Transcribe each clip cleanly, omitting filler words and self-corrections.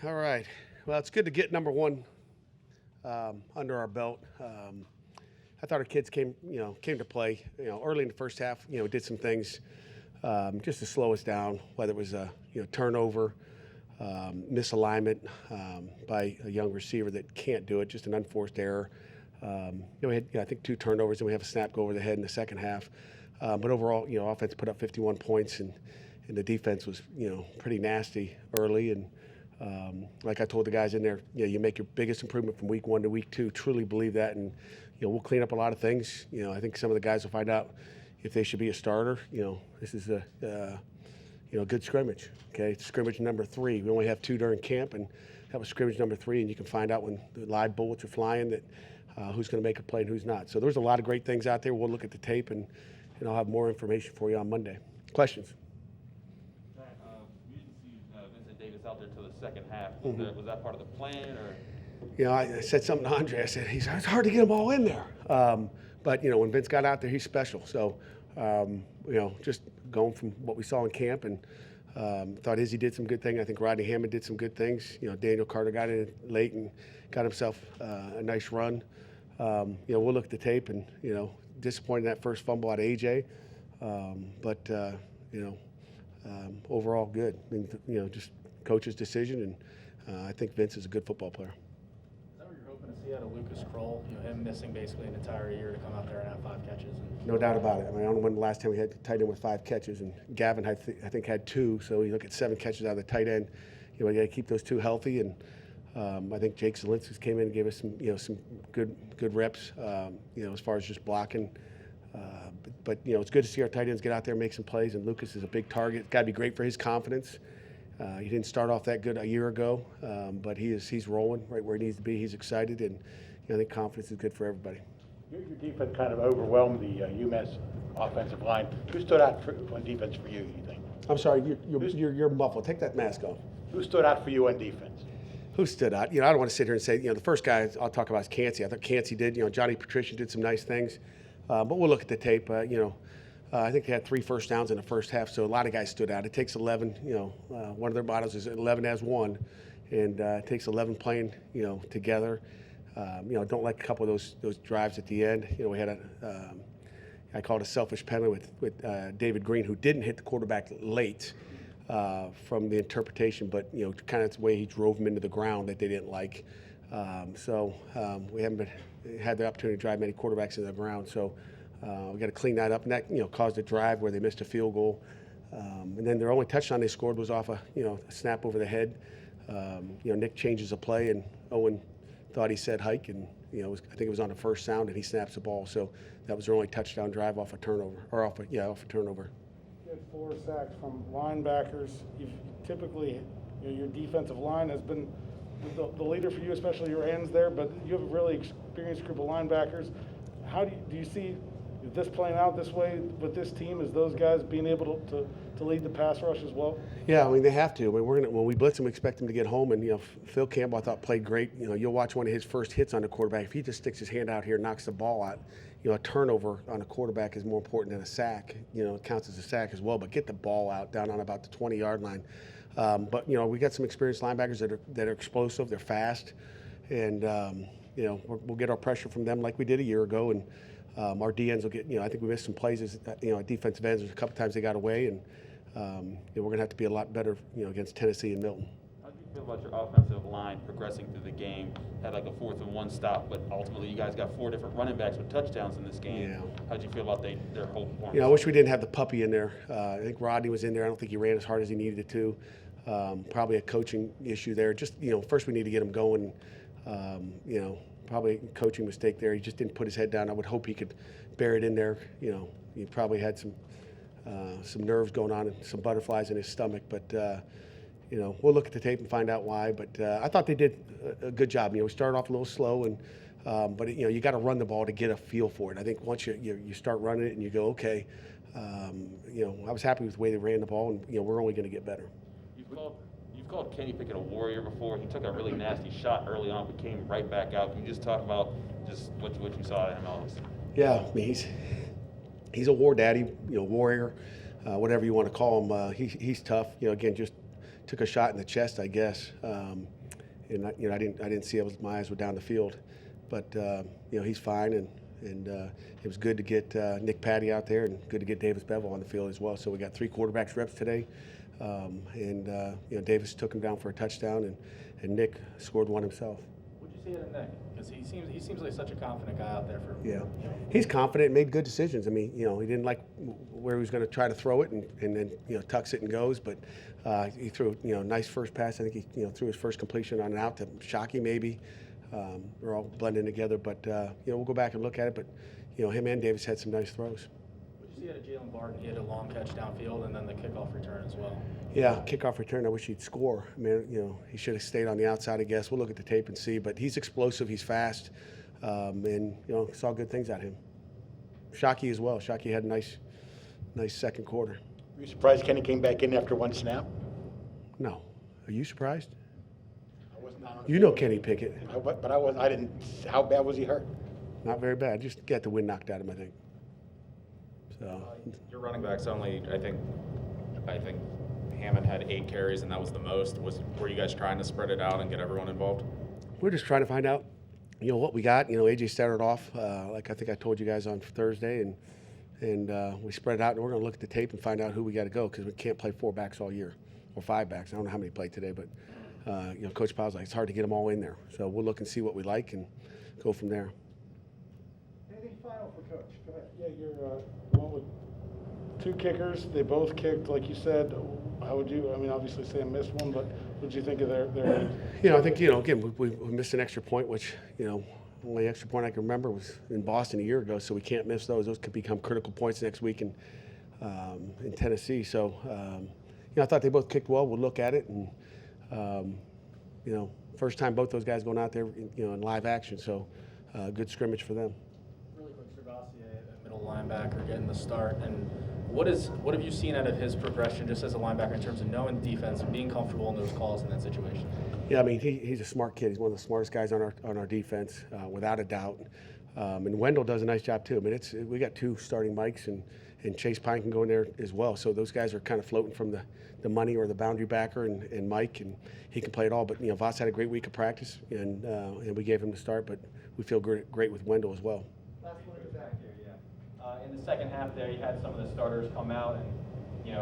All right. Well, it's good to get number one under our belt. I thought our kids came to play. Early in the first half. Did some things just to slow us down. Whether it was a turnover, misalignment by a young receiver that can't do it, just an unforced error. We had I think 2 turnovers, and we have a snap go over the head in the second half. But overall, offense put up 51 points, and the defense was pretty nasty early. And like I told the guys in there, you make your biggest improvement from week 1 to week 2. Truly believe that, and we'll clean up a lot of things. I think some of the guys will find out if they should be a starter. This is a good scrimmage. Okay, it's scrimmage number 3. We only have 2 during camp, and that was scrimmage number 3. And you can find out when the live bullets are flying that who's going to make a play and who's not. So there's a lot of great things out there. We'll look at the tape, and I'll have more information for you on Monday. Questions? You didn't see Vincent Davis out there until the second half. Was that part of the plan, or? I said something to Andre. I said, it's hard to get them all in there. But when Vince got out there, he's special. So, just going from what we saw in camp, and thought Izzy did some good things. I think Rodney Hammond did some good things. Daniel Carter got in late and got himself a nice run. We'll look at the tape, and disappointed in that first fumble out of AJ, but overall good. I mean, just coach's decision, and I think Vince is a good football player. Is that what you're hoping to see out of Lucas Kroll? Him missing basically an entire year to come out there and have 5 catches. No doubt about it. I mean, I don't know when the last time we had a tight end with 5 catches, and Gavin I think had 2. So you look at 7 catches out of the tight end. You got to keep those 2 healthy, and I think Jake Zielinski came in and gave us some good reps. As far as just blocking. But it's good to see our tight ends get out there and make some plays. And Lucas is a big target. It's got to be great for his confidence. He didn't start off that good a year ago, but he's rolling right where he needs to be. He's excited, and I think confidence is good for everybody. Your defense kind of overwhelmed the UMass offensive line. Who stood out on defense for you think? I'm sorry, you're muffled. Take that mask off. Who stood out for you on defense? Who stood out? I don't want to sit here and say, the first guy I'll talk about is Cansey. I thought Cansey did. Johnny Patricia did some nice things. But we'll look at the tape. I think they had 3 first downs in the first half, so a lot of guys stood out. It takes 11. One of their mottos is 11 as one, and it takes 11 playing, together. Don't like a couple of those drives at the end. We had I call it a selfish penalty with David Green, who didn't hit the quarterback late from the interpretation, but kind of the way he drove him into the ground that they didn't like. We haven't had the opportunity to drive many quarterbacks into the ground, so we got to clean that up. And that caused a drive where they missed a field goal, and then their only touchdown they scored was off a snap over the head. Nick changes a play, and Owen thought he said hike, and I think it was on the first sound, and he snaps the ball. So that was their only touchdown drive off a turnover, or off a turnover. You had 4 sacks from linebackers. You've typically, your defensive line has been the leader for you, especially your ends there, but you have a really experienced group of linebackers. How do you see this playing out this way with this team? Is those guys being able to lead the pass rush as well? Yeah, I mean, they have to. I mean, when we blitz them, we expect them to get home. And Phil Campbell, I thought, played great. You'll watch one of his first hits on the quarterback. If he just sticks his hand out here and knocks the ball out, a turnover on a quarterback is more important than a sack. It counts as a sack as well. But get the ball out down on about the 20-yard line. But we got some experienced linebackers that are explosive. They're fast, and we'll get our pressure from them like we did a year ago. And our DNs will get. I think we missed some plays as at defensive ends. There's a couple times they got away, and we're going to have to be a lot better against Tennessee and Milton. How do you feel about your offensive line progressing through the game? Had like a 4th and 1 stop, but ultimately you guys got 4 different running backs with touchdowns in this game. Yeah. How do you feel about their whole performance? I wish we didn't have the puppy in there. I think Rodney was in there. I don't think he ran as hard as he needed to. Probably a coaching issue there. Just first we need to get him going. Probably a coaching mistake there. He just didn't put his head down. I would hope he could bear it in there. He probably had some nerves going on and some butterflies in his stomach. But we'll look at the tape and find out why. But I thought they did a good job. We started off a little slow, and but you got to run the ball to get a feel for it. I think once you start running it and you go, okay, I was happy with the way they ran the ball, and we're only going to get better. You've called Kenny Pickett a warrior before. He took a really nasty shot early on, but came right back out. Can you just talk about just what you saw at him? Yeah, I mean, he's a war daddy, warrior, whatever you want to call him. He's tough. Again, just took a shot in the chest, I guess. And I didn't see it. My eyes were down the field, but he's fine, and it was good to get Nick Patty out there, and good to get Davis Bevel on the field as well. So we got 3 quarterbacks reps today, Davis took him down for a touchdown, and Nick scored one himself. What'd you see out of Nick? Because he seems like such a confident guy out there. He's confident, made good decisions. I mean, he didn't like where he was going to try to throw it, and then tucks it and goes. But he threw nice first pass. I think he threw his first completion on an out to Shockey maybe. They're all blending together. But we'll go back and look at it. But him and Davis had some nice throws. What'd you see out of Jalen Barton? He had a long catch downfield and then the kickoff return as well. Yeah, kickoff return. I wish he'd score. I mean, he should have stayed on the outside, I guess. We'll look at the tape and see. But he's explosive. He's fast, and saw good things out of him. Shockey as well. Shockey had a nice second quarter. Were you surprised Kenny came back in after 1 snap? No, are you surprised? I was not on the You know field. Kenny Pickett. But I didn't. How bad was he hurt? Not very bad. Just got the wind knocked out of him, I think. So Your running backs only, I think Hammond had 8 carries, and that was the most. Were you guys trying to spread it out and get everyone involved? we're just trying to find out, what we got. AJ started off like I think I told you guys on Thursday, and we spread it out, and we're going to look at the tape and find out who we got to go, because we can't play 4 backs all year, or 5 backs. I don't know how many played today, but Coach Powell's like, it's hard to get them all in there. So we'll look and see what we like and go from there. Anything final for Coach? Go ahead. Yeah, you're one with 2 kickers. They both kicked, like you said. How would you? I mean, obviously Sam missed one, but what did you think of their? I think again we missed an extra point, which only extra point I can remember was in Boston a year ago. So we can't miss those. Those could become critical points next week in Tennessee. So I thought they both kicked well. We'll look at it, and first time both those guys going out there in live action. So good scrimmage for them. Really quick, Narduzzi, a middle linebacker, getting the start. And what have you seen out of his progression just as a linebacker in terms of knowing defense and being comfortable in those calls in that situation? Yeah, I mean he's a smart kid. He's one of the smartest guys on our defense, without a doubt. And Wendell does a nice job too. I mean we got 2 starting Mikes, and Chase Pine can go in there as well. So those guys are kind of floating from the money or the boundary backer, and Mike, and he can play it all. But Voss had a great week of practice, and we gave him the start. But we feel great with Wendell as well. Last one is back here, yeah. In the second half there, you had some of the starters come out, and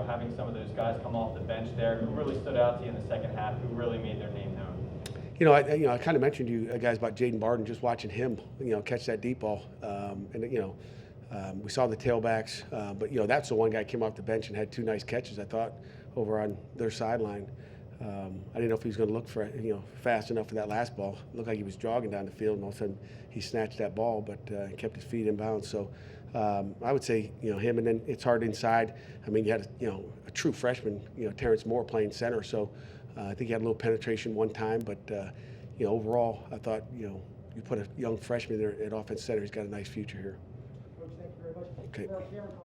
having some of those guys come off the bench there. Who really stood out to you in the second half? Who really made their name known? I kind of mentioned to you guys about Jaden Barden, just watching him, catch that deep ball, we saw the tailbacks, but that's the one guy came off the bench and had 2 nice catches, I thought, over on their sideline. I didn't know if he was going to look for fast enough for that last ball. It looked like he was jogging down the field, and all of a sudden he snatched that ball, but kept his feet in bounds. So I would say him, and then it's hard inside. I mean, you had a true freshman, Terrence Moore playing center. So I think he had a little penetration one time, but overall, I thought you put a young freshman there at offense center. He's got a nice future here. Coach, thank you very much. Okay.